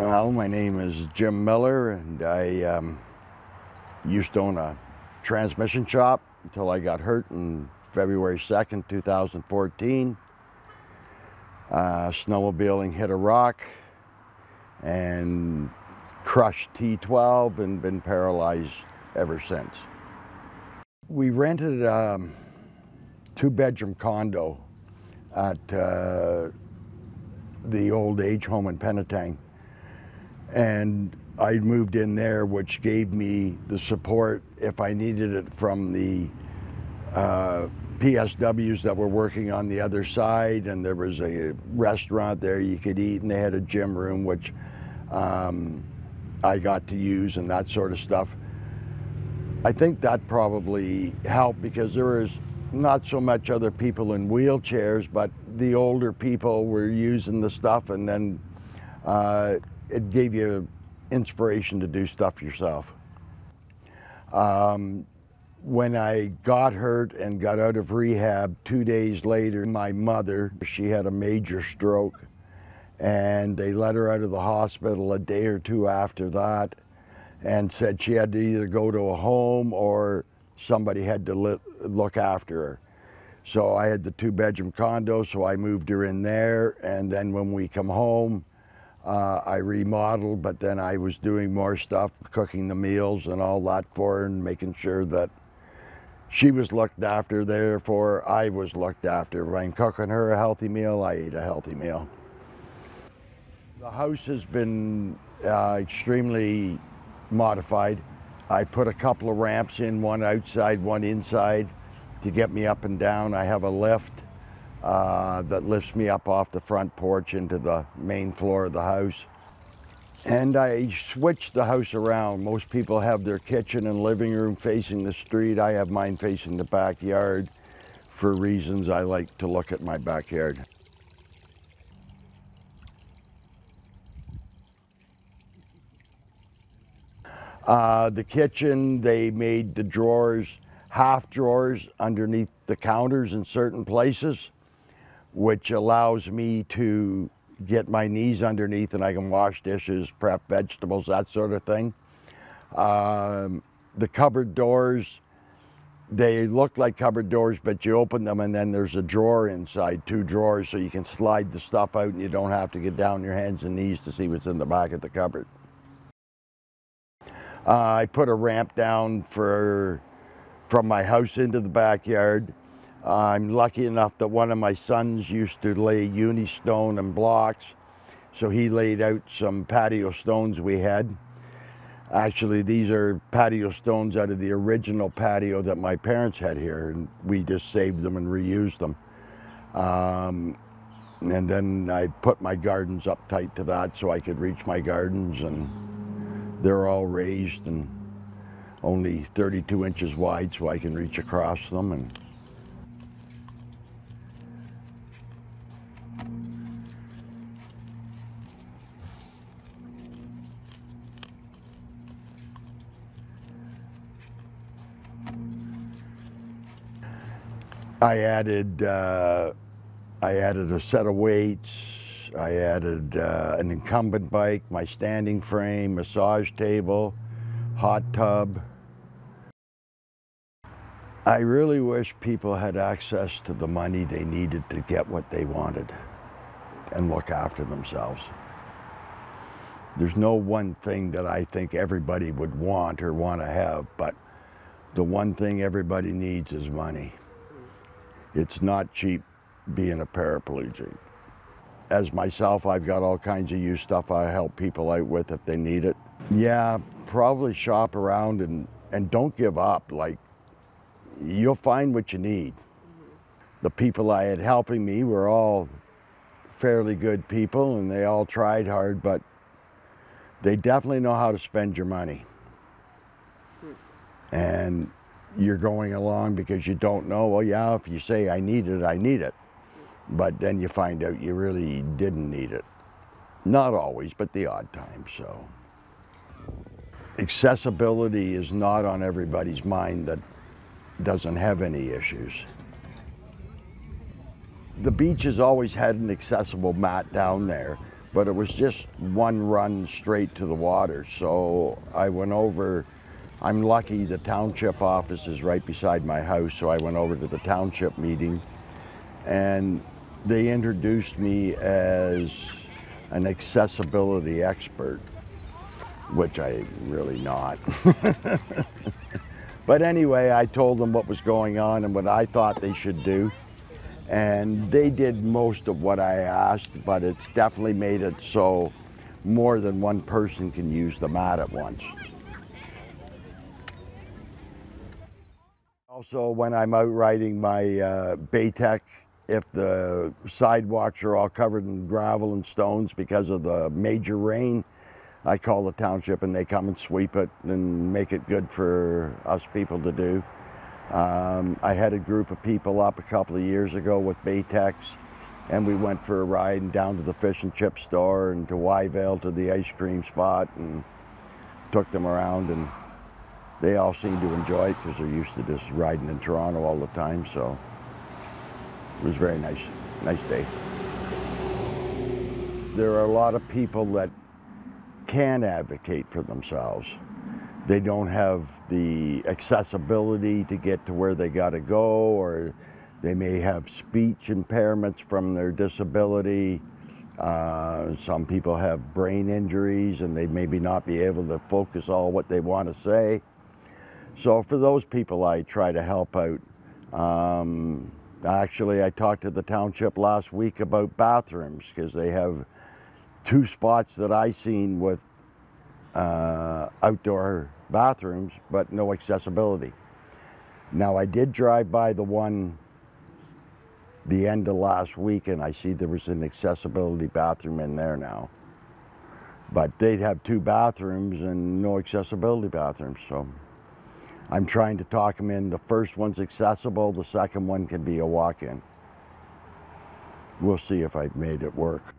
Well, my name is Jim Miller, and I used to own a transmission shop until I got hurt on February 2nd, 2014. Snowmobiling hit a rock and crushed T12 and been paralyzed ever since. We rented a two-bedroom condo at the old age home in Penetang. And I moved in there, which gave me the support if I needed it from the PSWs that were working on the other side, and there was a restaurant there you could eat, and they had a gym room, which I got to use and that sort of stuff. I think that probably helped because there was not so much other people in wheelchairs, but the older people were using the stuff, and then it gave you inspiration to do stuff yourself. When I got hurt and got out of rehab, 2 days later, my mother, she had a major stroke, and they let her out of the hospital a day or two after that and said she had to either go to a home or somebody had to look after her. So I had the two-bedroom condo, so I moved her in there, and then when we come home, I remodeled, but then I was doing more stuff, cooking the meals and all that for her and making sure that she was looked after, therefore I was looked after. When I'm cooking her a healthy meal, I ate a healthy meal. The house has been extremely modified. I put a couple of ramps in, one outside, one inside, to get me up and down. I have a lift that lifts me up off the front porch into the main floor of the house. And I switched the house around. Most people have their kitchen and living room facing the street. I have mine facing the backyard for reasons I like to look at my backyard. The kitchen, they made the drawers half drawers underneath the counters in certain places, which allows me to get my knees underneath and I can wash dishes, prep vegetables, that sort of thing. The cupboard doors, they look like cupboard doors, but you open them and then there's a drawer inside, two drawers, so you can slide the stuff out and you don't have to get down your hands and knees to see what's in the back of the cupboard. I put a ramp down from my house into the backyard. I'm lucky enough that one of my sons used to lay uni stone and blocks, so he laid out some patio stones we had. Actually, these are patio stones out of the original patio that my parents had here, and we just saved them and reused them. And then I put my gardens up tight to that so I could reach my gardens, and they're all raised and only 32 inches wide, so I can reach across them. And I added a set of weights. I added an incumbent bike, my standing frame, massage table, hot tub. I really wish people had access to the money they needed to get what they wanted and look after themselves. There's no one thing that I think everybody would want or want to have, but the one thing everybody needs is money. It's not cheap being a paraplegic. As myself, I've got all kinds of used stuff I help people out with if they need it. Yeah, probably shop around and don't give up. Like, you'll find what you need. The people I had helping me were all fairly good people and they all tried hard, but they definitely know how to spend your money. And you're going along because you don't know, well, yeah, if you say I need it, I need it. But then you find out you really didn't need it. Not always, but the odd time, so. Accessibility is not on everybody's mind that doesn't have any issues. The beach has always had an accessible mat down there, but it was just one run straight to the water. So I went over. I'm lucky the township office is right beside my house, so I went over to the township meeting, and they introduced me as an accessibility expert, which I'm really not. But anyway, I told them what was going on and what I thought they should do. And they did most of what I asked, but it's definitely made it so more than one person can use the mat at once. Also, when I'm out riding my Baytech, if the sidewalks are all covered in gravel and stones because of the major rain, I call the township and they come and sweep it and make it good for us people to do. I had a group of people up a couple of years ago with Baytex, and we went for a ride and down to the fish and chip store and to Wyvale to the ice cream spot and took them around, and they all seemed to enjoy it because they're used to just riding in Toronto all the time. So it was very nice day. There are a lot of people that can advocate for themselves. They don't have the accessibility to get to where they got to go, or they may have speech impairments from their disability. Some people have brain injuries and they maybe not be able to focus all what they want to say. So for those people, I try to help out. Actually, I talked to the township last week about bathrooms, because they have 2 spots that I seen with outdoor bathrooms, but no accessibility. Now, I did drive by the one the end of last week, and I see there was an accessibility bathroom in there now. But they'd have 2 bathrooms and no accessibility bathrooms, so I'm trying to talk them in. The first one's accessible, the second one can be a walk-in. We'll see if I've made it work.